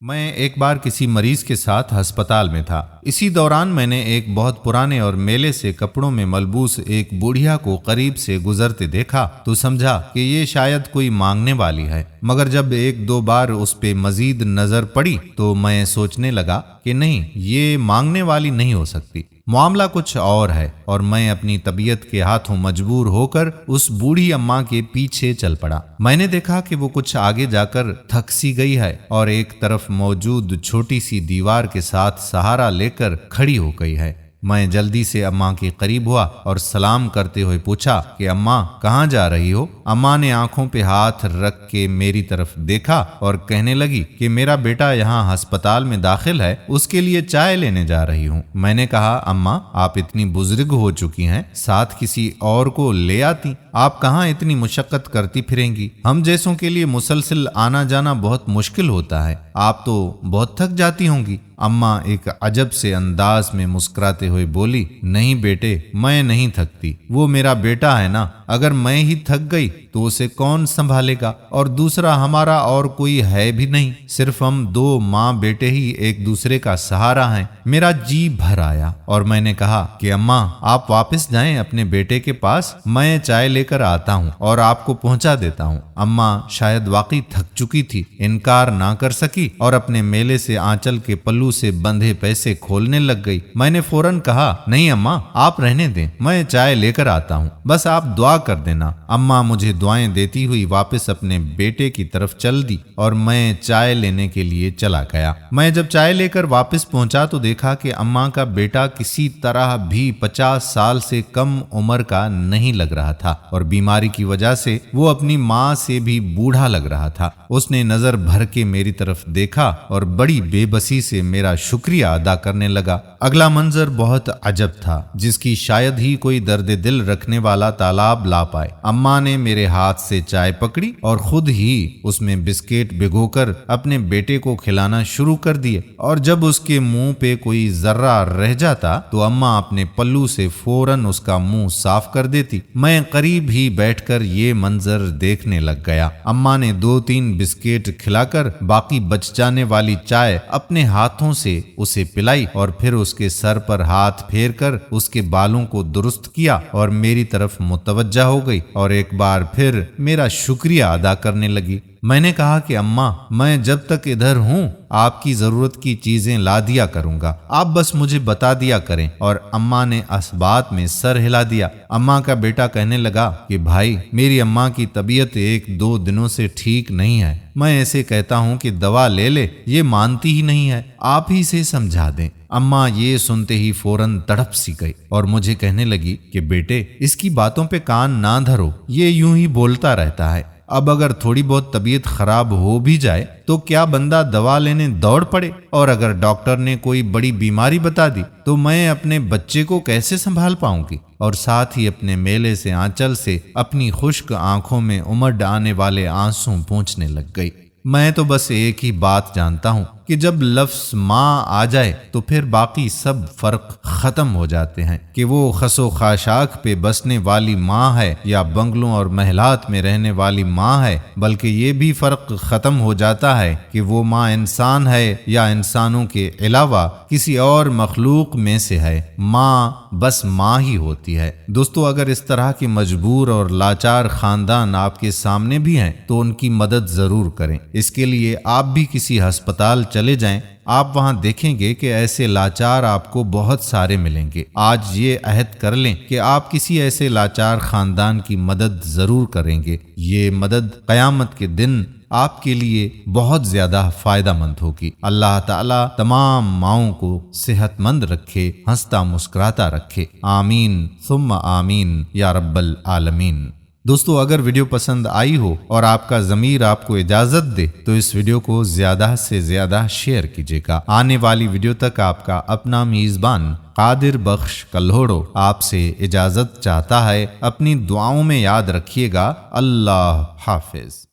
میں ایک بار کسی مریض کے ساتھ ہسپتال میں تھا۔ اسی دوران میں نے ایک بہت پرانے اور میلے سے کپڑوں میں ملبوس ایک بوڑھیا کو قریب سے گزرتے دیکھا تو سمجھا کہ یہ شاید کوئی مانگنے والی ہے، مگر جب ایک دو بار اس پہ مزید نظر پڑی تو میں سوچنے لگا کہ نہیں، یہ مانگنے والی نہیں ہو سکتی، معاملہ کچھ اور ہے، اور میں اپنی طبیعت کے ہاتھوں مجبور ہو کر اس بوڑھی اماں کے پیچھے چل پڑا۔ میں نے دیکھا کہ وہ کچھ آگے جا کر تھک سی گئی ہے اور ایک طرف موجود چھوٹی سی دیوار کے ساتھ سہارا لے کر کھڑی ہو گئی ہے۔ میں جلدی سے اماں کے قریب ہوا اور سلام کرتے ہوئے پوچھا کہ اماں کہاں جا رہی ہو؟ اماں نے آنکھوں پہ ہاتھ رکھ کے میری طرف دیکھا اور کہنے لگی کہ میرا بیٹا یہاں ہسپتال میں داخل ہے، اس کے لیے چائے لینے جا رہی ہوں۔ میں نے کہا اماں آپ اتنی بزرگ ہو چکی ہیں، ساتھ کسی اور کو لے آتی، آپ کہاں اتنی مشقت کرتی پھریں گی؟ ہم جیسوں کے لیے مسلسل آنا جانا بہت مشکل ہوتا ہے، آپ تو بہت تھک جاتی ہوں گی۔ اماں ایک عجب سے انداز میں مسکراتے ہوئے بولی، نہیں بیٹے، میں نہیں تھکتی، وہ میرا بیٹا ہے نا، اگر میں ہی تھک گئی تو اسے کون سنبھالے گا؟ اور دوسرا ہمارا اور کوئی ہے بھی نہیں، صرف ہم دو ماں بیٹے ہی ایک دوسرے کا سہارا ہیں۔ میرا جی بھر آیا اور میں نے کہا کہ اماں آپ واپس جائیں اپنے بیٹے کے پاس، میں چائے لے کر آتا ہوں اور آپ کو پہنچا دیتا ہوں۔ اماں شاید واقعی تھک چکی تھی، انکار نہ کر سکی اور اپنے میلے سے آنچل کے پلو سے بندھے پیسے کھولنے لگ گئی۔ میں نے فوراً کہا نہیں اماں آپ رہنے دیں، میں چائے لے کر آتا ہوں، بس آپ دعا کر دینا۔ اماں مجھے دعائیں دیتی ہوئی واپس اپنے بیٹے کی طرف چل دی اور میں چائے لینے کے لیے چلا گیا۔ میں جب چائے لے کر واپس پہنچا تو دیکھا کہ اماں کا بیٹا کسی طرح بھی 50 سال سے کم عمر کا نہیں لگ رہا تھا اور بیماری کی وجہ سے وہ اپنی ماں سے بھی بوڑھا لگ رہا تھا۔ اس نے نظر بھر کے میری طرف دیکھا اور بڑی بے بسی سے میرا شکریہ ادا کرنے لگا۔ اگلا منظر بہت عجب تھا، جس کی شاید ہی کوئی درد دل رکھنے والا تالاب لا پائے۔ اماں نے میرے ہاتھ سے چائے پکڑی اور خود ہی اس میں بسکٹ بھگو کر اپنے بیٹے کو کھلانا شروع کر دیے، اور جب اس کے منہ پہ کوئی ذرہ رہ جاتا تو اماں اپنے پلو سے فوراً اس کا منہ صاف کر دیتی۔ میں قریب ہی بیٹھ کر یہ منظر دیکھنے لگ گیا۔ اماں نے 2-3 بسکٹ کھلا کر باقی بچ جانے والی چائے اپنے ہاتھوں سے اسے پلائی اور پھر اس کے سر پر ہاتھ پھیر کر اس کے بالوں کو درست کیا اور میری طرف متوجہ ہو گئی اور ایک بار پھر میرا شکریہ ادا کرنے لگی۔ میں نے کہا کہ اماں میں جب تک ادھر ہوں آپ کی ضرورت کی چیزیں لا دیا کروں گا، آپ بس مجھے بتا دیا کریں، اور اماں نے اس بات میں سر ہلا دیا۔ اماں کا بیٹا کہنے لگا کہ بھائی میری اماں کی طبیعت 1-2 دنوں سے ٹھیک نہیں ہے، میں ایسے کہتا ہوں کہ دوا لے لے، یہ مانتی ہی نہیں ہے، آپ ہی سے سمجھا دیں۔ اماں یہ سنتے ہی فوراً تڑپ سی گئی اور مجھے کہنے لگی کہ بیٹے اس کی باتوں پہ کان نہ دھرو، یہ یوں ہی بولتا رہتا ہے، اب اگر تھوڑی بہت طبیعت خراب ہو بھی جائے تو کیا بندہ دوا لینے دوڑ پڑے؟ اور اگر ڈاکٹر نے کوئی بڑی بیماری بتا دی تو میں اپنے بچے کو کیسے سنبھال پاؤں گی؟ اور ساتھ ہی اپنے میلے سے آنچل سے اپنی خشک آنکھوں میں امڈ آنے والے آنسو پونچھنے لگ گئی۔ میں تو بس ایک ہی بات جانتا ہوں کہ جب لفظ ماں آ جائے تو پھر باقی سب فرق ختم ہو جاتے ہیں، کہ وہ خس و خاشاک پہ بسنے والی ماں ہے یا بنگلوں اور محلات میں رہنے والی ماں ہے، بلکہ یہ بھی فرق ختم ہو جاتا ہے کہ وہ ماں انسان ہے یا انسانوں کے علاوہ کسی اور مخلوق میں سے ہے۔ ماں بس ماں ہی ہوتی ہے۔ دوستو اگر اس طرح کے مجبور اور لاچار خاندان آپ کے سامنے بھی ہیں تو ان کی مدد ضرور کریں۔ اس کے لیے آپ بھی کسی ہسپتال چلے جائیں، آپ وہاں دیکھیں گے کہ ایسے لاچار آپ کو بہت سارے ملیں گے۔ آج یہ عہد کر لیں کہ آپ کسی ایسے لاچار خاندان کی مدد ضرور کریں گے، یہ مدد قیامت کے دن آپ کے لیے بہت زیادہ فائدہ مند ہوگی۔ اللہ تعالیٰ تمام ماؤں کو صحت مند رکھے، ہنستا مسکراتا رکھے، آمین ثم آمین یا رب العالمین۔ دوستو اگر ویڈیو پسند آئی ہو اور آپ کا ضمیر آپ کو اجازت دے تو اس ویڈیو کو زیادہ سے زیادہ شیئر کیجیے گا۔ آنے والی ویڈیو تک آپ کا اپنا میزبان قادر بخش کلہوڑو آپ سے اجازت چاہتا ہے۔ اپنی دعاؤں میں یاد رکھیے گا۔ اللہ حافظ۔